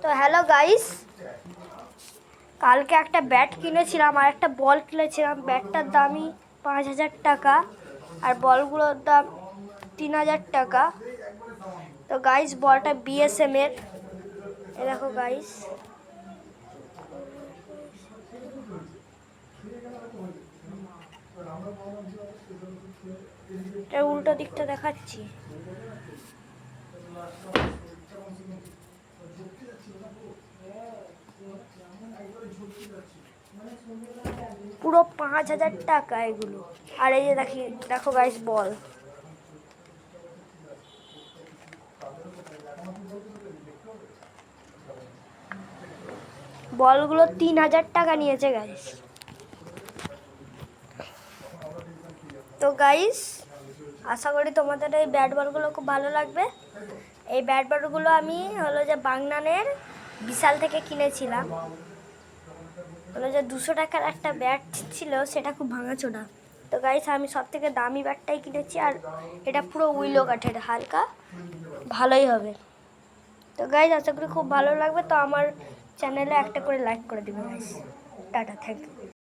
তো hello guys, কালকে একটা ব্যাট কিনেছিলাম আর একটা বল কিনেছিলাম। ব্যাটটার দামই 5,000 টাকা আর বলগুলোর দাম 3,000 টাকা। তো গাইস, বলটা BSM এর। এ দেখো গাইস, এটা উল্টো দিকটা দেখাচ্ছি। পুরো 5,000 টাকা এগুলো। আর এই যে দেখো গাইস, বল বলগুলো 3,000 টাকা নিয়েছে গাইস। তো গাইস, আশা করি তোমাদের এই ব্যাট বলগুলো খুব ভালো লাগবে। এই ব্যাট বলগুলো আমি বাগনানের বিশাল থেকে কিনেছিলাম। যে 200 টাকার একটা ব্যাট ছিল, সেটা খুব ভাঙাচোরা। তো গাইস, আমি সব থেকে দামি ব্যাটটাই কিনেছি আর এটা পুরো উইলো কাঠের, হালকা ভালোই হবে। তো গাইস, আশা করি খুব ভালো লাগবে। তো আমার চ্যানেলে একটা করে লাইক করে দিবে গাইস। Tata, thank you.